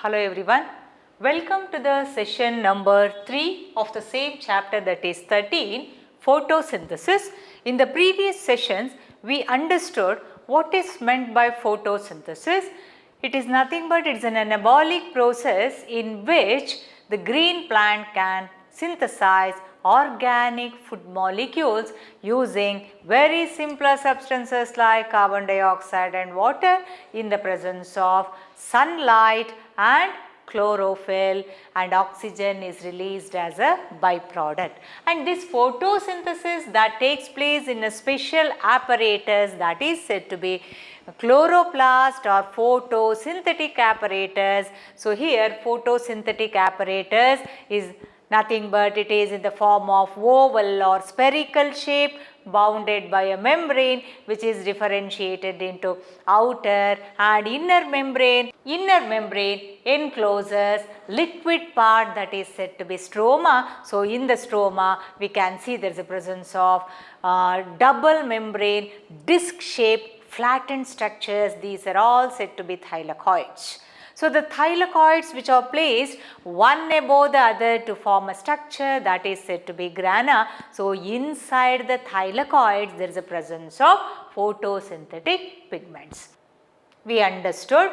Hello everyone. Welcome to the session number 3 of the same chapter, that is 13, photosynthesis. In the previous sessions, we understood what is meant by photosynthesis. It is nothing but it is an anabolic process in which the green plant can synthesize organic food molecules using very simpler substances like carbon dioxide and water in the presence of sunlight and chlorophyll, and oxygen is released as a byproduct. And this photosynthesis that takes place in a special apparatus that is said to be chloroplast or photosynthetic apparatus. So, here photosynthetic apparatus is nothing but it is in the form of oval or spherical shape bounded by a membrane which is differentiated into outer and inner membrane. Inner membrane encloses liquid part that is said to be stroma. So, in the stroma we can see there is a presence of double membrane disc shaped flattened structures. These are all said to be thylakoids. So, the thylakoids which are placed one above the other to form a structure that is said to be grana. So, inside the thylakoids there is a presence of photosynthetic pigments. We understood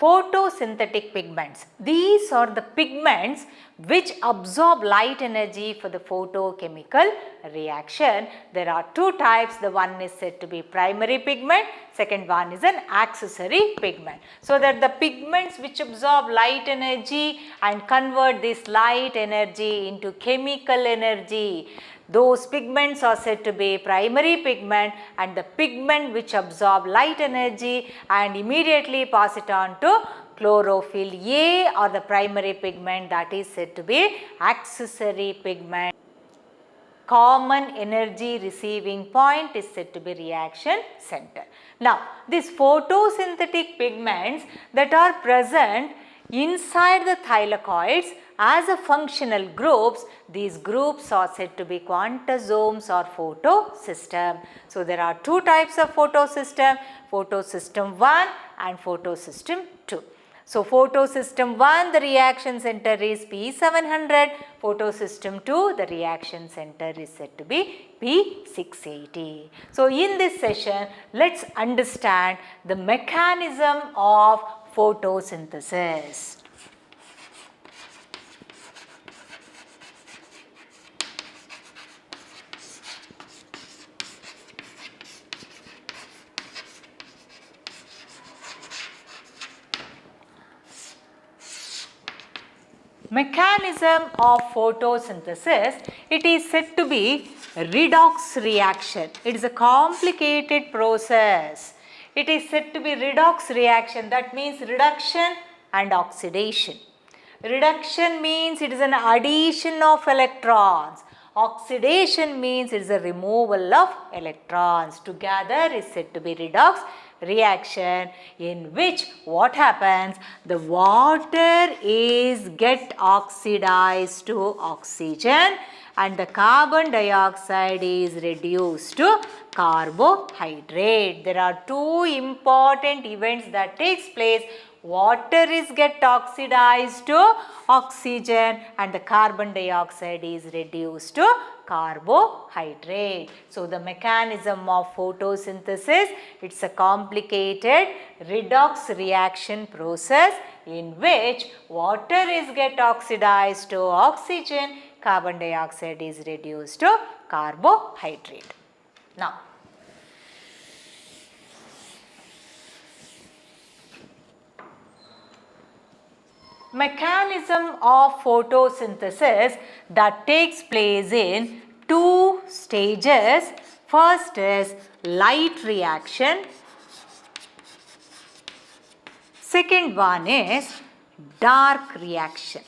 photosynthetic pigments. These are the pigments which absorb light energy for the photochemical reaction. There are two types. The one is said to be primary pigment, second one is an accessory pigment. So, that the pigments which absorb light energy and convert this light energy into chemical energy, those pigments are said to be primary pigment, and the pigment which absorb light energy and immediately pass it on to chlorophyll A or the primary pigment, that is said to be accessory pigment. Common energy receiving point is said to be reaction center. Now, these photosynthetic pigments that are present inside the thylakoids as a functional groups, these groups are said to be quantasomes or photosystem. So, there are two types of photosystem, photosystem 1 and photosystem 2. So, photosystem 1, the reaction center is P700, photosystem 2, the reaction center is said to be P680. So, in this session, let us understand the mechanism of photosynthesis. Mechanism of photosynthesis, it is said to be redox reaction. It is a complicated process. It is said to be redox reaction, that means reduction and oxidation. Reduction means it is an addition of electrons. Oxidation means it is a removal of electrons. Together is said to be redox reaction, in which what happens, the water is get oxidized to oxygen and the carbon dioxide is reduced to carbohydrate. There are two important events that takes place. Water is get oxidized to oxygen and the carbon dioxide is reduced to carbohydrate. So, the mechanism of photosynthesis, it is a complicated redox reaction process in which water is get oxidized to oxygen, carbon dioxide is reduced to carbohydrate. Now, mechanism of photosynthesis that takes place in two stages. First is light reaction, second one is dark reaction.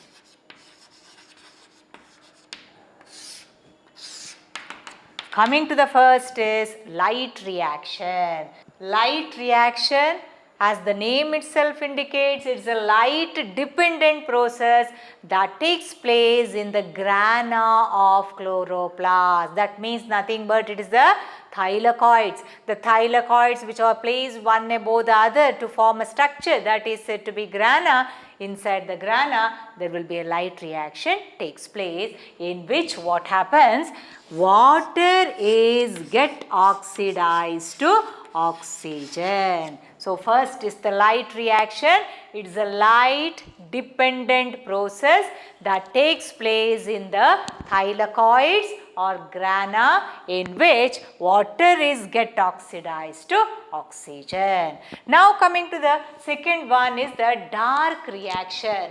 Coming to the first is light reaction. Light reaction, as the name itself indicates, it is a light dependent process that takes place in the grana of chloroplast. That means nothing but it is the thylakoids. The thylakoids which are placed one above the other to form a structure that is said to be grana. Inside the grana there will be a light reaction takes place in which what happens? Water is get oxidized to oxygen. So first is the light reaction. It is a light dependent process that takes place in the thylakoids or grana in which water is get oxidized to oxygen. Now coming to the second one is the dark reaction.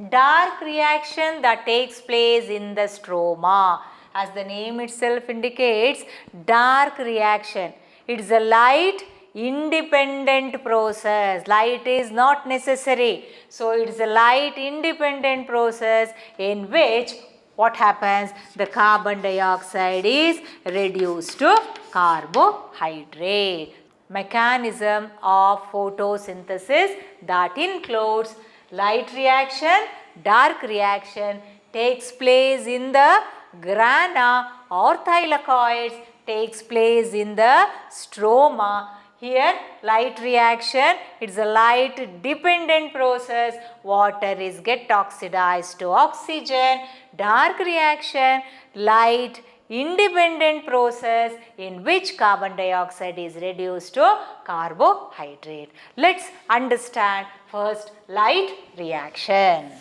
Dark reaction that takes place in the stroma. As the name itself indicates, dark reaction. It is a light independent process. Light is not necessary. So it is a light independent process in which what happens? The carbon dioxide is reduced to carbohydrate. Mechanism of photosynthesis that includes light reaction, dark reaction takes place in the grana or thylakoids, takes place in the stroma. Here light reaction, it is a light dependent process, water is get oxidized to oxygen. Dark reaction, light independent process in which carbon dioxide is reduced to carbohydrate. Let us understand first light reaction.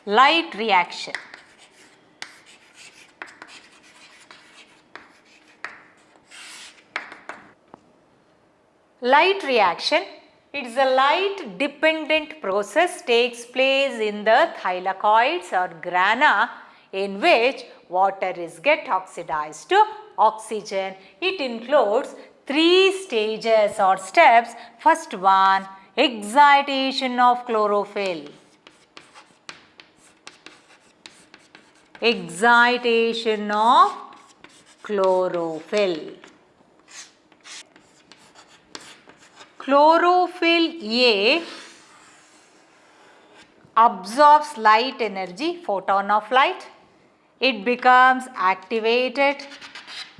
Light reaction. Light reaction, it is a light dependent process takes place in the thylakoids or grana in which water is get oxidized to oxygen. It includes 3 stages or steps. First one, excitation of chlorophyll. Excitation of chlorophyll. Chlorophyll A absorbs light energy, photon of light. It becomes activated,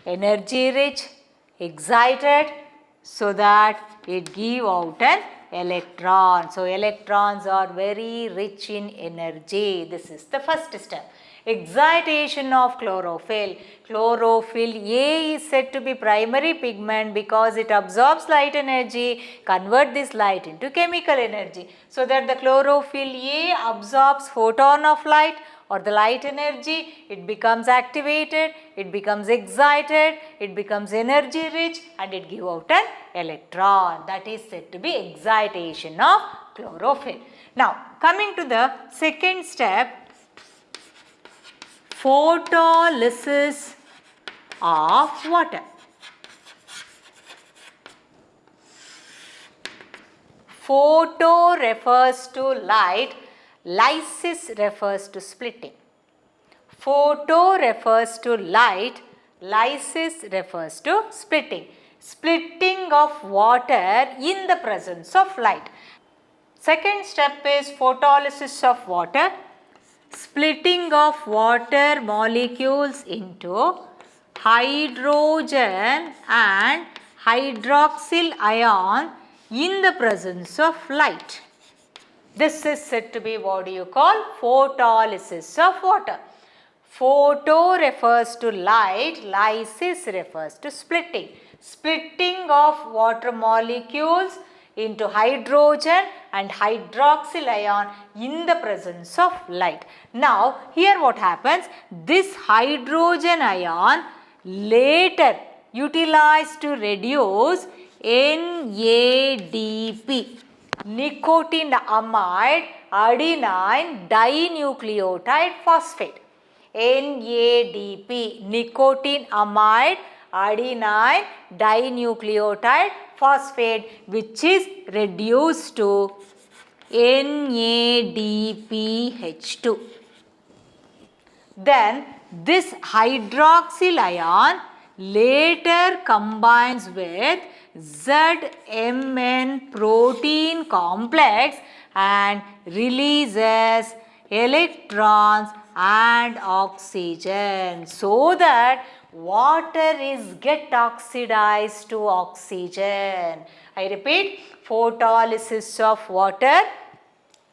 energy rich, excited so that it gives out an electron. So electrons are very rich in energy. This is the first step. Excitation of chlorophyll. Chlorophyll A is said to be primary pigment because it absorbs light energy, convert this light into chemical energy. So that the chlorophyll A absorbs photon of light or the light energy, it becomes activated, it becomes excited, it becomes energy rich and it gives out an electron. That is said to be excitation of chlorophyll. Now coming to the second step, photolysis of water. Photo refers to light, lysis refers to splitting. Photo refers to light, lysis refers to splitting. Splitting of water in the presence of light. Second step is photolysis of water. Splitting of water molecules into hydrogen and hydroxyl ion in the presence of light. This is said to be what do you call photolysis of water. Photo refers to light, lysis refers to splitting. Splitting of water molecules into hydrogen and hydroxyl ion in the presence of light. Now here what happens? This hydrogen ion later utilized to reduce NADP, nicotinamide adenine dinucleotide phosphate. NADP, nicotinamide adenine dinucleotide phosphate, which is reduced to NADPH2. Then this hydroxyl ion later combines with ZMN protein complex and releases electrons and oxygen, so that water is get oxidized to oxygen. I repeat, photolysis of water,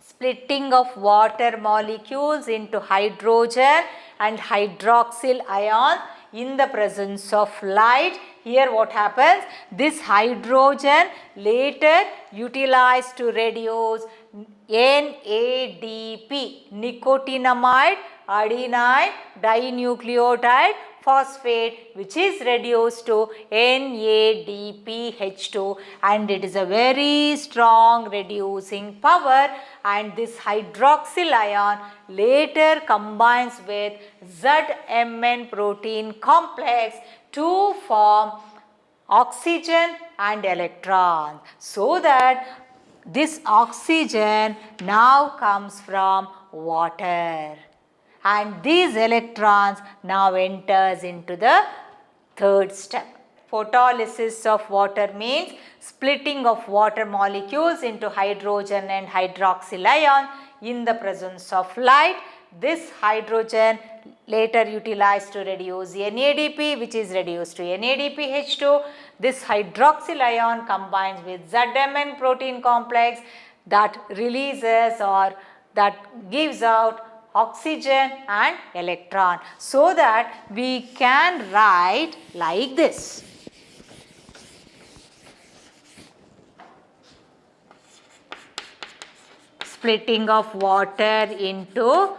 splitting of water molecules into hydrogen and hydroxyl ion in the presence of light. Here what happens? This hydrogen later utilized to reduce NADP, nicotinamide adenine dinucleotide phosphate, which is reduced to NADPH2, and it is a very strong reducing power, and this hydroxyl ion later combines with ZMN protein complex to form oxygen and electrons, so that this oxygen now comes from water, and these electrons now enters into the third step. Photolysis of water means splitting of water molecules into hydrogen and hydroxyl ion in the presence of light. This hydrogen later utilized to reduce NADP, which is reduced to NADPH2. This hydroxyl ion combines with ZMN protein complex that releases or that gives out oxygen and electron, so that we can write like this. Splitting of water into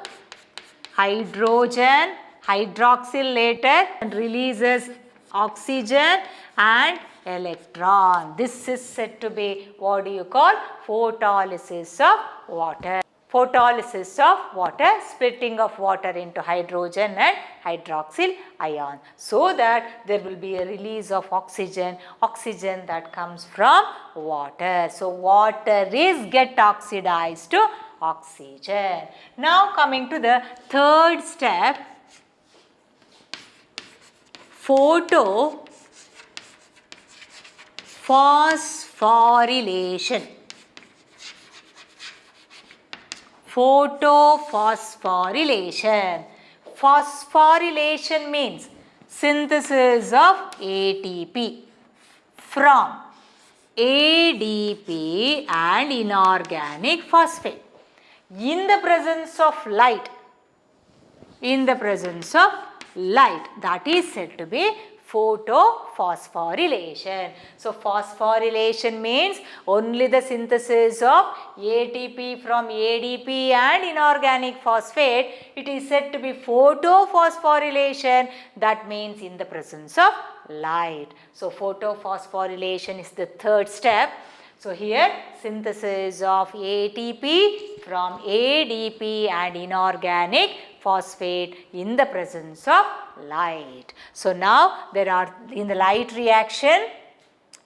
hydrogen, hydroxyl later, and releases oxygen and electron. This is said to be, what do you call, photolysis of water. Photolysis of water, splitting of water into hydrogen and hydroxyl ion, so that there will be a release of oxygen that comes from water. So water is get oxidized to oxygen. Now coming to the third step, photophosphorylation. Photophosphorylation. Phosphorylation means synthesis of ATP from ADP and inorganic phosphate in the presence of light. In the presence of light, that is said to be photophosphorylation. So phosphorylation means only the synthesis of ATP from ADP and inorganic phosphate. It is said to be photophosphorylation, that means in the presence of light. So photophosphorylation is the third step. So here synthesis of ATP from ADP and inorganic phosphate in the presence of light. So now there are, in the light reaction,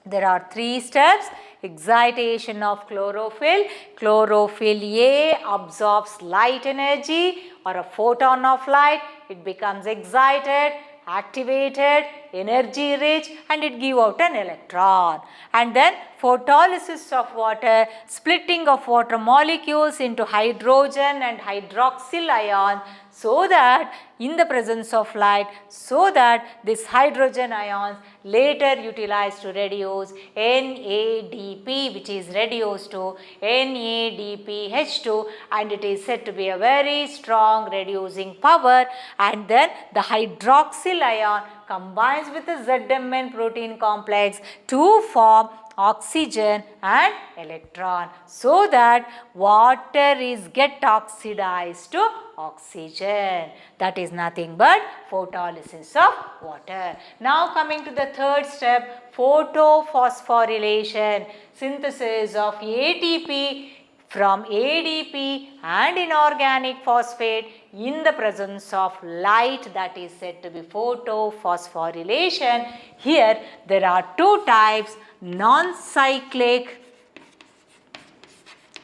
there are three steps. Excitation of chlorophyll. Chlorophyll A absorbs light energy or a photon of light. It becomes excited, activated, energy rich, and it give out an electron. And then photolysis of water, splitting of water molecules into hydrogen and hydroxyl ion, so that in the presence of light, so that this hydrogen ions later utilized to reduce NADP, which is reduced to NADPH2, and it is said to be a very strong reducing power. And then the hydroxyl ion combines with the ZMN protein complex to form oxygen and electron, so that water is get oxidized to oxygen. That is nothing but photolysis of water. Now coming to the third step, photophosphorylation, synthesis of ATP from ADP and inorganic phosphate in the presence of light, that is said to be photophosphorylation. Here there are two types, non-cyclic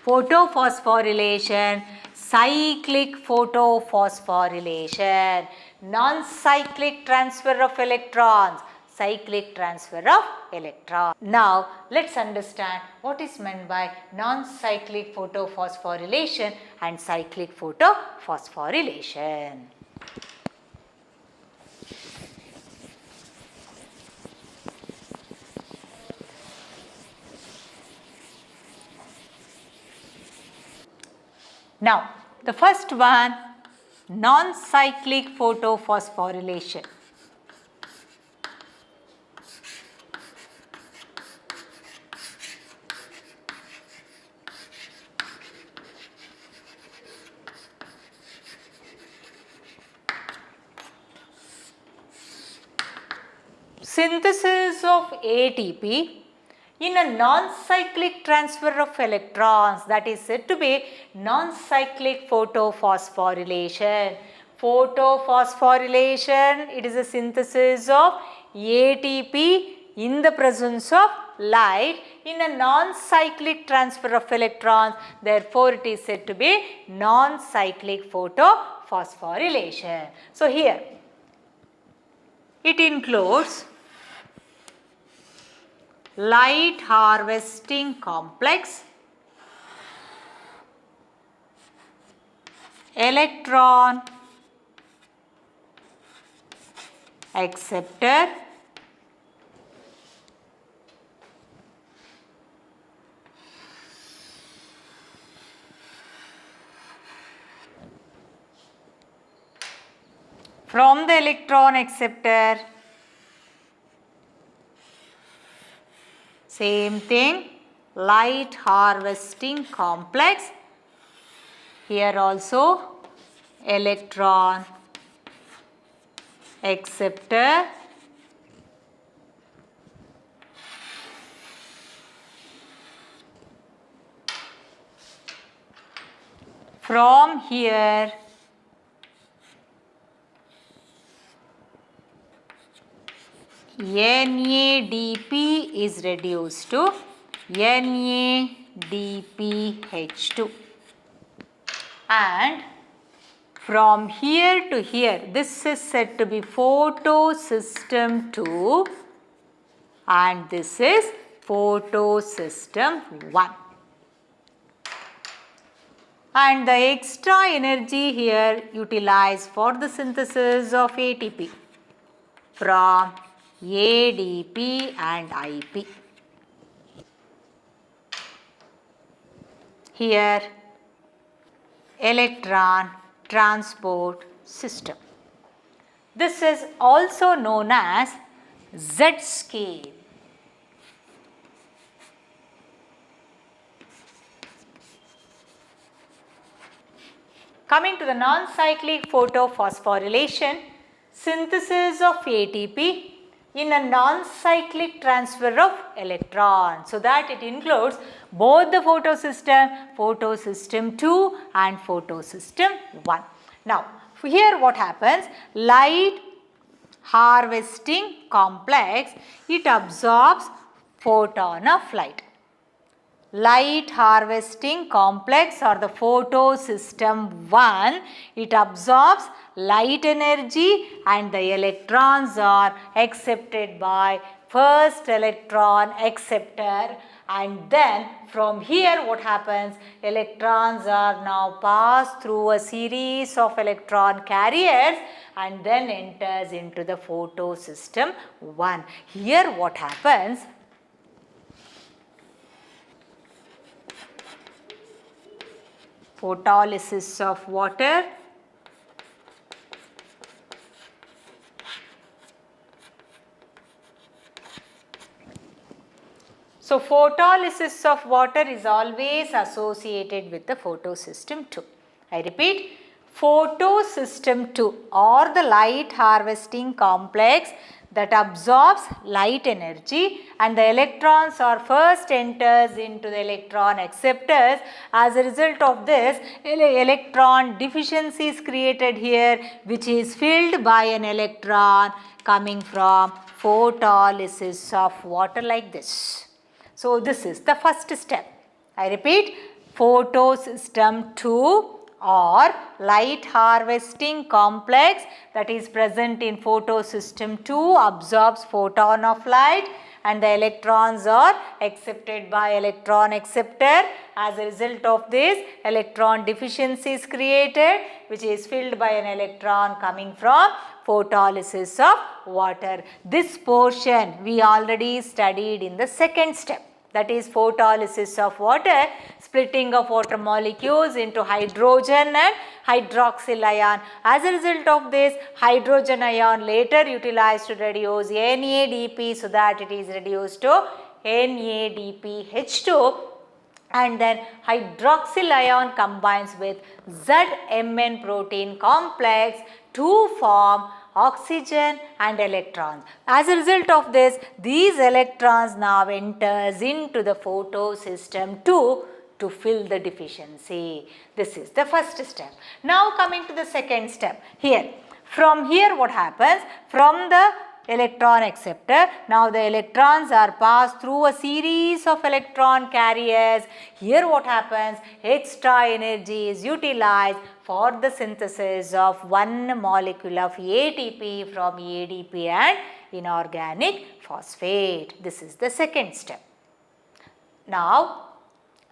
photophosphorylation, cyclic photophosphorylation. Non-cyclic transfer of electrons, cyclic transfer of electron. Now, let's understand what is meant by non-cyclic photophosphorylation and cyclic photophosphorylation. Now, the first one, non-cyclic photophosphorylation. Synthesis of ATP in a non-cyclic transfer of electrons, that is said to be non-cyclic photophosphorylation. Photophosphorylation, it is a synthesis of ATP in the presence of light in a non-cyclic transfer of electrons. Therefore, it is said to be non-cyclic photophosphorylation. So, here it includes light harvesting complex, electron acceptor, from the electron acceptor, same thing, light harvesting complex, here also electron acceptor, from here NADP is reduced to NADPH2, and from here to here this is said to be photosystem 2 and this is photosystem 1. And the extra energy here utilized for the synthesis of ATP from ADP and IP. Here electron transport system. This is also known as Z scale. Coming to the non-cyclic photophosphorylation, synthesis of ATP in a non-cyclic transfer of electrons. So that it includes both the photosystem 2 and photosystem 1. Now, here what happens? Light harvesting complex, it absorbs photon of light. Light harvesting complex or the photosystem 1, it absorbs light energy and the electrons are accepted by first electron acceptor, and then from here what happens? Electrons are now passed through a series of electron carriers and then enters into the photosystem 1. Here what happens? Photolysis of water, so photolysis of water is always associated with the photosystem 2. I repeat, photosystem 2 or the light harvesting complex that absorbs light energy and the electrons are first enters into the electron acceptors. As a result of this, electron deficiency is created here, which is filled by an electron coming from photolysis of water like this. So, this is the first step. I repeat, photosystem 2 or light harvesting complex that is present in photosystem 2 absorbs photon of light, and the electrons are accepted by electron acceptor. As a result of this, electron deficiency is created, which is filled by an electron coming from photolysis of water. This portion we already studied in the second step, that is photolysis of water, splitting of water molecules into hydrogen and hydroxyl ion. As a result of this, hydrogen ion later utilized to reduce NADP, so that it is reduced to NADPH2, and then hydroxyl ion combines with ZMN protein complex to form oxygen and electrons. As a result of this, these electrons now enters into the photosystem 2 to fill the deficiency. This is the first step. Now coming to the second step. Here, from here what happens? From the electron acceptor, now the electrons are passed through a series of electron carriers. Here what happens? Extra energy is utilized for the synthesis of one molecule of ATP from ADP and inorganic phosphate. This is the second step. Now,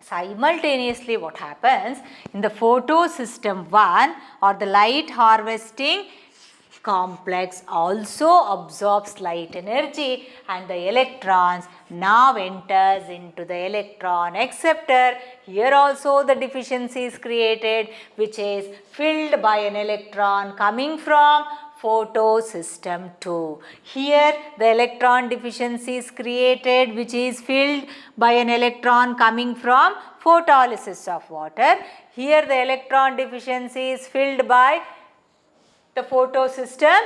simultaneously what happens in the photosystem 1 or the light harvesting complex also absorbs light energy, and the electrons now enters into the electron acceptor. Here also the deficiency is created, which is filled by an electron coming from photosystem 2. Here the electron deficiency is created, which is filled by an electron coming from photolysis of water. Here the electron deficiency is filled by the photosystem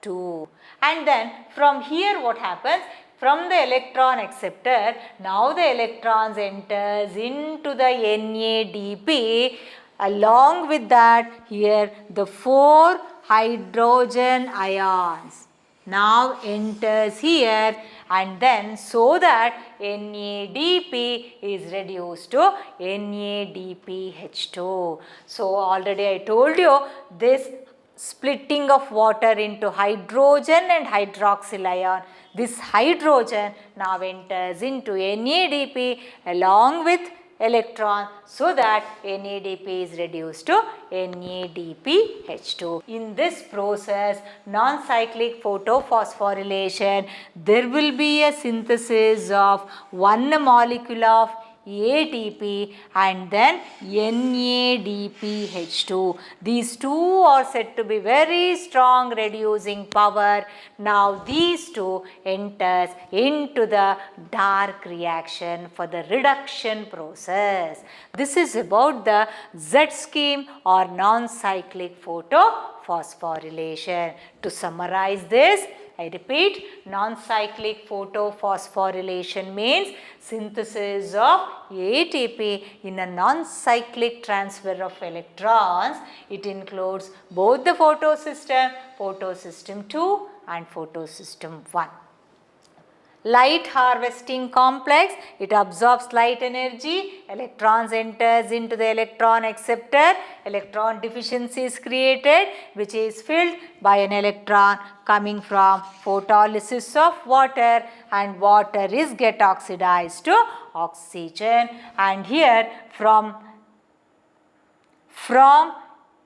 2. And then from here what happens? From the electron acceptor, now the electrons enters into the NADP. Along with that, here the 4 hydrogen ions now enters here, and then so that NADP is reduced to NADPH2. So already I told you this splitting of water into hydrogen and hydroxyl ion. This hydrogen now enters into NADP along with electron, so that NADP is reduced to NADPH2. In this process, non-cyclic photophosphorylation, there will be a synthesis of one molecule of ATP and then NADPH2. These two are said to be very strong reducing power. Now these two enters into the dark reaction for the reduction process. This is about the Z scheme or non-cyclic photophosphorylation. To summarize this, I repeat, non-cyclic photophosphorylation means synthesis of ATP in a non-cyclic transfer of electrons. It includes both the photosystem 2 and photosystem 1. Light harvesting complex, it absorbs light energy, electrons enters into the electron acceptor, electron deficiency is created, which is filled by an electron coming from photolysis of water, and water is get oxidized to oxygen. And here from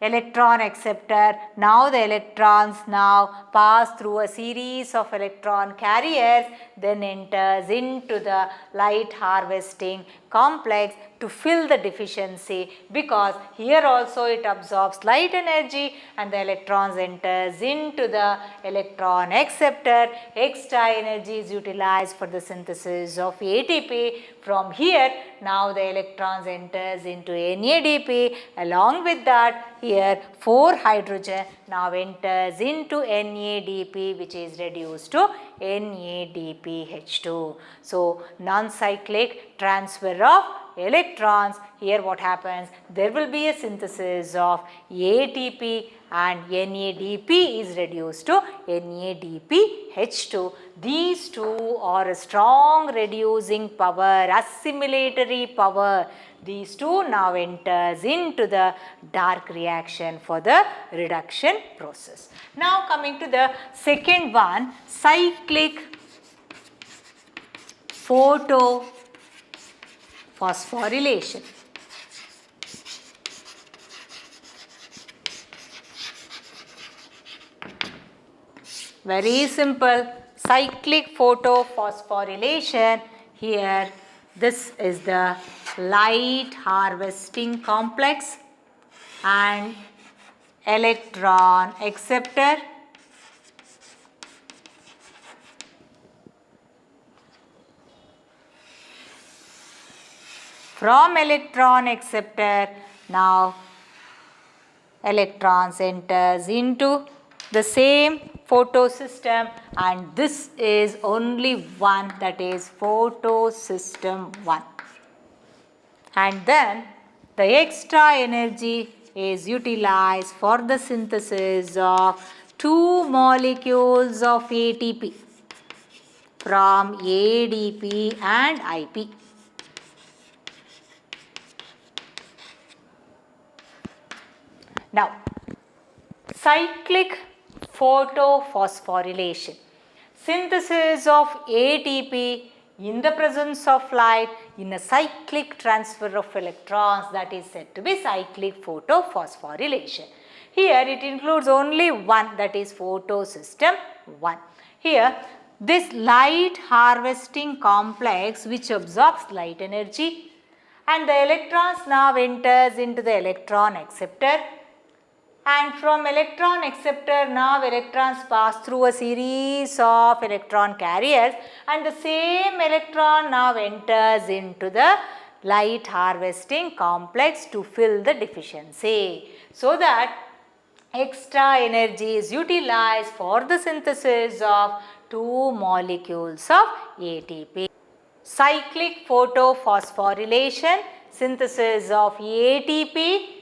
electron acceptor, now the electrons now pass through a series of electron carriers, then enters into the light harvesting complex to fill the deficiency, because here also it absorbs light energy and the electrons enters into the electron acceptor. Extra energy is utilized for the synthesis of ATP. From here now the electrons enters into NADP. Along with that, here 4 hydrogen now enters into NADP, which is reduced to NADPH2. So non-cyclic transfer of electrons, here what happens? There will be a synthesis of ATP and NADP is reduced to NADPH2. These two are a strong reducing power, assimilatory power. These two now enters into the dark reaction for the reduction process. Now coming to the second one, cyclic photophosphorylation. Very simple, cyclic photophosphorylation. Here this is the light harvesting complex and electron acceptor. From electron acceptor, now electrons enters into the same photosystem, and this is only one, that is photosystem 1. And then the extra energy is utilized for the synthesis of two molecules of ATP from ADP and IP. Now, cyclic photophosphorylation, synthesis of ATP in the presence of light in a cyclic transfer of electrons, that is said to be cyclic photophosphorylation. Here it includes only one, that is photosystem 1. Here this light harvesting complex which absorbs light energy, and the electrons now enters into the electron acceptor. And from electron acceptor, now electrons pass through a series of electron carriers, and the same electron now enters into the light harvesting complex to fill the deficiency, so that extra energy is utilized for the synthesis of two molecules of ATP. Cyclic photophosphorylation, synthesis of ATP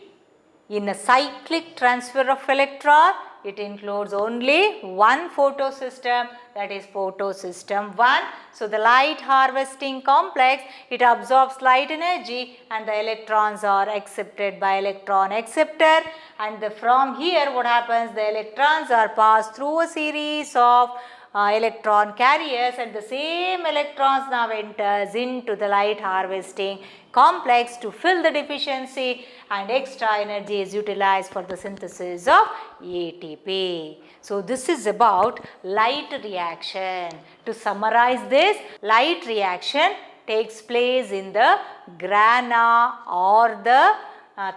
in a cyclic transfer of electron. It includes only one photosystem, that is photosystem 1. So, the light harvesting complex, it absorbs light energy and the electrons are accepted by electron acceptor, and from here what happens, the electrons are passed through a series of electron carriers, and the same electrons now enters into the light harvesting complex to fill the deficiency, and extra energy is utilized for the synthesis of ATP. So, this is about light reaction. To summarize this, light reaction takes place in the grana or the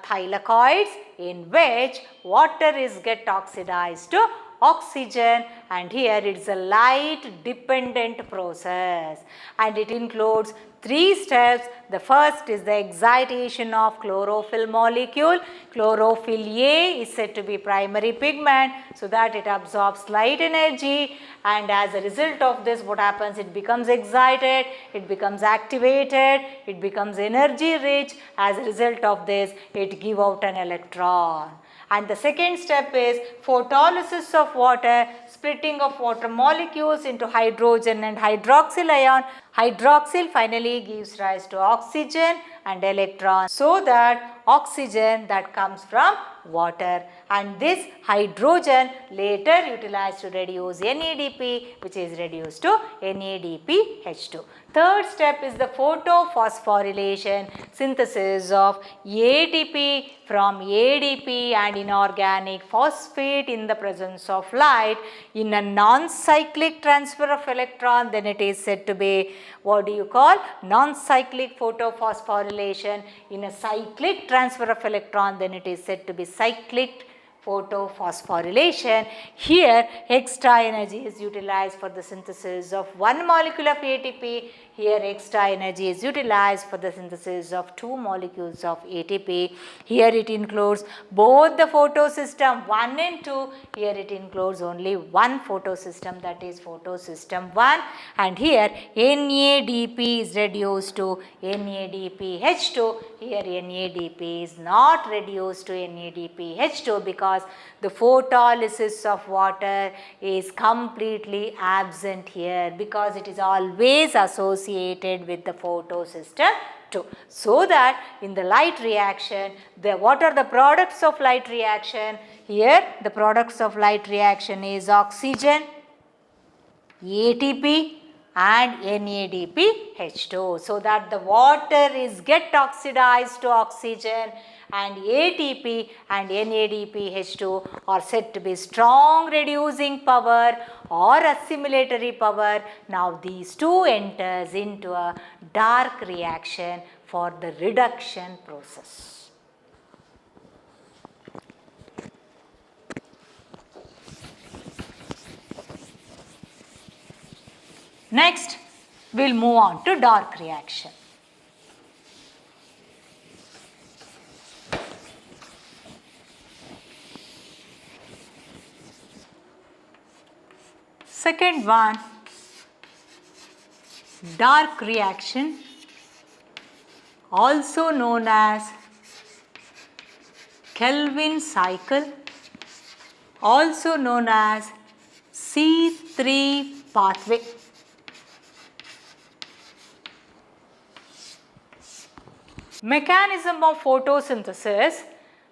thylakoids, in which water is get oxidized to oxygen, and here it is a light dependent process, and it includes 3 steps. The first is the excitation of chlorophyll molecule. Chlorophyll A is said to be primary pigment, so that it absorbs light energy, and as a result of this what happens, it becomes excited, it becomes activated, it becomes energy rich. As a result of this, it gives out an electron. And the second step is photolysis of water, splitting of water molecules into hydrogen and hydroxyl ion. Hydroxyl finally gives rise to oxygen and electrons, so that oxygen that comes from water, and this hydrogen later utilized to reduce NADP, which is reduced to NADPH2. Third step is the photophosphorylation, synthesis of ATP from ADP and inorganic phosphate in the presence of light in a non-cyclic transfer of electron. Then it is said to be, what do you call, non-cyclic photophosphorylation. In a cyclic transfer of electron, then it is said to be cyclic photophosphorylation. Here extra energy is utilized for the synthesis of one molecule of ATP. Here extra energy is utilized for the synthesis of 2 molecules of ATP. Here it includes both the photosystem 1 and 2. Here it includes only one photosystem, that is photosystem 1, and here NADP is reduced to NADPH2. Here NADP is not reduced to NADPH2 because the photolysis of water is completely absent here, because it is always associated with the photosystem 2. So that in the light reaction, what are the products of light reaction? Here the products of light reaction is oxygen, ATP and NADPH2. So that the water is get oxidized to oxygen, and ATP and NADPH2 are said to be strong reducing power or assimilatory power. Now these two enters into a dark reaction for the reduction process. Next, we will move on to dark reaction. Second one, dark reaction, also known as Calvin cycle, also known as C3 pathway. Mechanism of photosynthesis,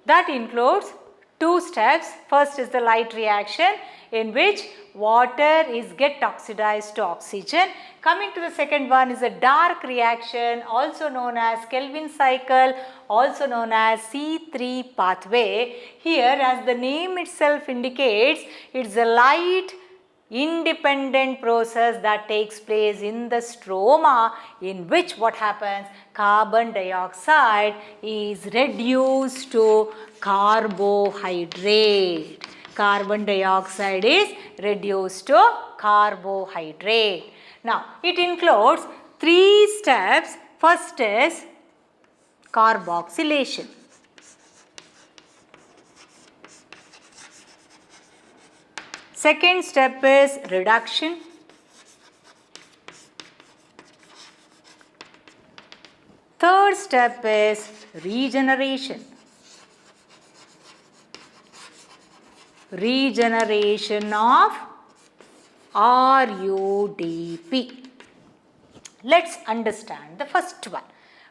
that includes two steps. First is the light reaction, in which water is get oxidized to oxygen. Coming to the second one is a dark reaction, also known as Calvin cycle, also known as C3 pathway. Here, as the name itself indicates, it is a light independent process that takes place in the stroma, in which what happens, carbon dioxide is reduced to carbohydrate. Carbon dioxide is reduced to carbohydrate. Now, it includes 3 steps. First is carboxylation. Second step is reduction. Third step is regeneration. Regeneration of RUDP. Let's understand the first one.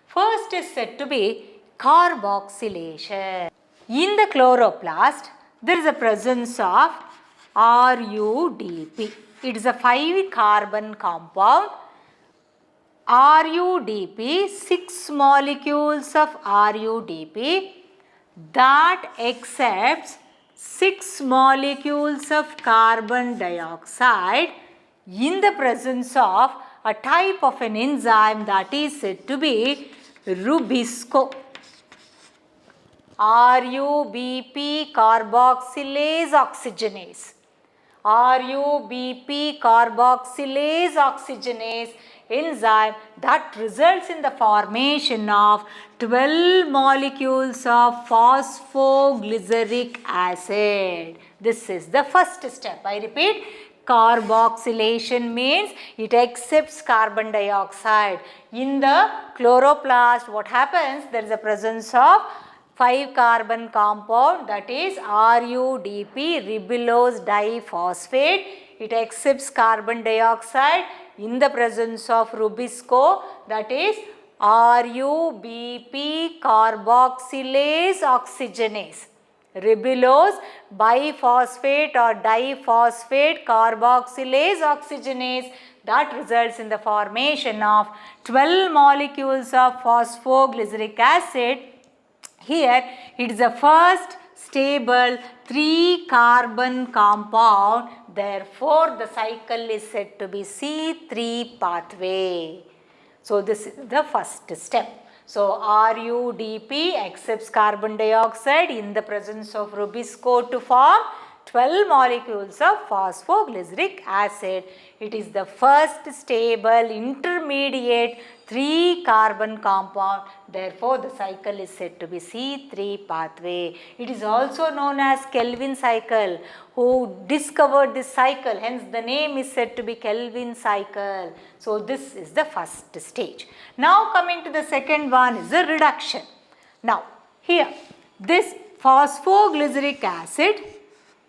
First is said to be carboxylation. In the chloroplast, there is a presence of RUDP. It is a 5-carbon compound. RUDP, 6 molecules of RUDP that accepts 6 molecules of carbon dioxide in the presence of a type of an enzyme that is said to be Rubisco. RUBP carboxylase oxygenase. RUBP carboxylase oxygenase enzyme that results in the formation of 12 molecules of phosphoglyceric acid. This is the first step. I repeat, carboxylation means it accepts carbon dioxide. In the chloroplast, what happens? There is a presence of 5-carbon compound, that is RUDP, ribulose diphosphate. It accepts carbon dioxide in the presence of Rubisco, that is RUBP carboxylase oxygenase. Ribulose biphosphate or diphosphate carboxylase oxygenase that results in the formation of 12 molecules of phosphoglyceric acid. Here it is the first stable 3-carbon compound, therefore the cycle is said to be C3 pathway. So this is the first step. So RUDP accepts carbon dioxide in the presence of Rubisco to form 12 molecules of phosphoglyceric acid. It is the first stable intermediate 3 carbon compound. Therefore, the cycle is said to be C3 pathway. It is also known as Kelvin cycle. Who discovered this cycle? Hence, the name is said to be Kelvin cycle. So, this is the first stage. Now, coming to the second one is the reduction. Now, here this phosphoglyceric acid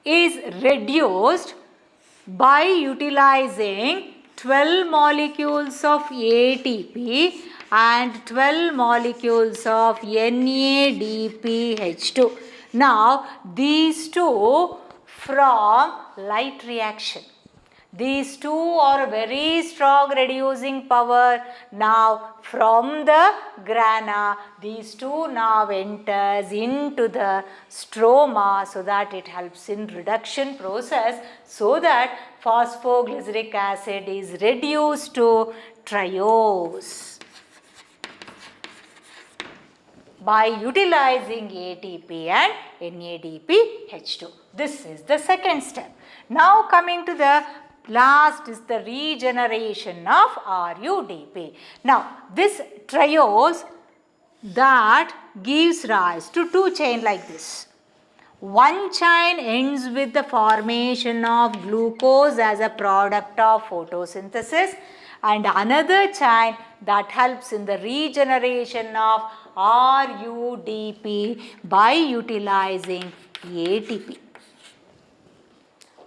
is reduced by utilizing 12 molecules of ATP and 12 molecules of NADPH2. Now, these two from light reaction. These two are very strong reducing power. Now, from the grana, these two now enters into the stroma so that it helps in reduction process, so that phosphoglyceric acid is reduced to triose by utilizing ATP and NADPH2. This is the second step. Now, coming to the last is the regeneration of RUDP. Now, this triose that gives rise to two chain like this. One chain ends with the formation of glucose as a product of photosynthesis, and another chain that helps in the regeneration of RUDP by utilizing ATP.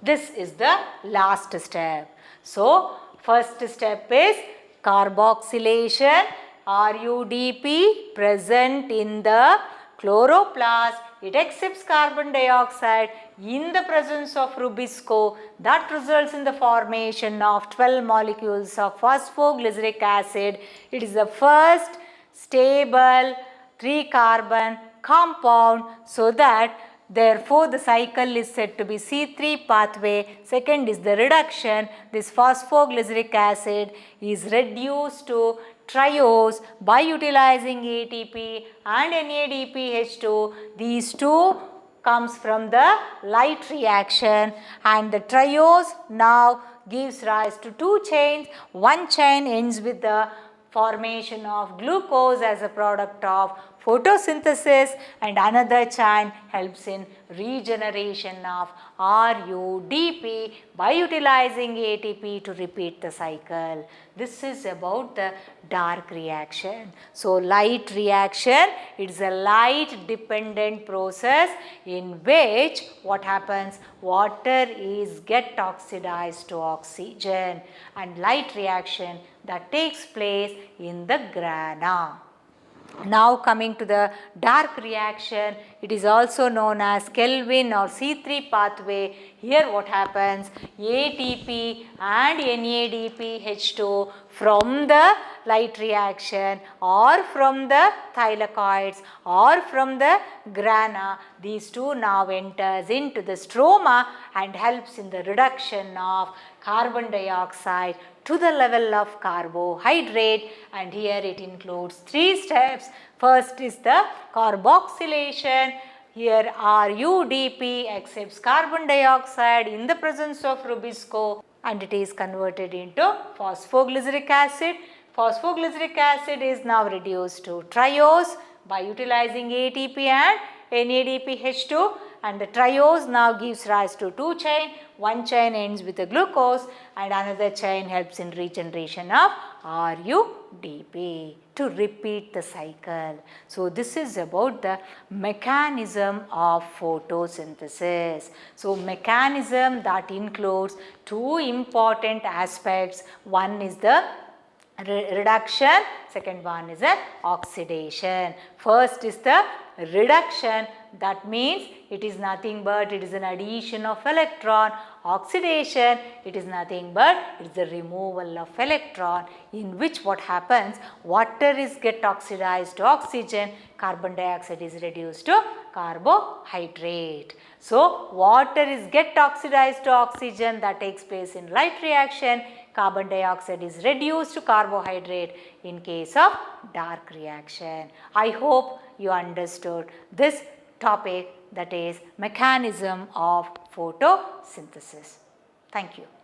This is the last step. So, first step is carboxylation, RUDP present in the chloroplast. It accepts carbon dioxide in the presence of Rubisco. That results in the formation of 12 molecules of phosphoglyceric acid. It is the first stable 3 carbon compound, so that therefore, the cycle is said to be C3 pathway. Second is the reduction. This phosphoglyceric acid is reduced to triose by utilizing ATP and NADPH2. These two comes from the light reaction, and the triose now gives rise to two chains. One chain ends with the formation of glucose as a product of photosynthesis, and another chain helps in regeneration of RUDP by utilizing ATP to repeat the cycle. This is about the dark reaction. So, light reaction, it is a light dependent process in which what happens, water is get oxidized to oxygen, and light reaction that takes place in the grana. Now, coming to the dark reaction, it is also known as Kelvin or C3 pathway. Here what happens, ATP and NADPH2 from the light reaction or from the thylakoids or from the grana, these two now enters into the stroma and helps in the reduction of carbon dioxide to the level of carbohydrate, and here it includes 3 steps. First is the carboxylation. Here RUDP accepts carbon dioxide in the presence of Rubisco and it is converted into phosphoglyceric acid. Phosphoglyceric acid is now reduced to triose by utilizing ATP and NADPH2, and the triose now gives rise to two chain. One chain ends with a glucose and another chain helps in regeneration of RUDP to repeat the cycle. So, this is about the mechanism of photosynthesis. So, mechanism that includes two important aspects. One is the reduction, second one is a oxidation. First is the reduction, that means it is nothing but it is an addition of electron. Oxidation, it is nothing but it is the removal of electron, in which what happens, water is get oxidized to oxygen, carbon dioxide is reduced to carbohydrate. So, water is get oxidized to oxygen, that takes place in light reaction. Carbon dioxide is reduced to carbohydrate in case of dark reaction. I hope you understood this topic, that is mechanism of photosynthesis. Thank you.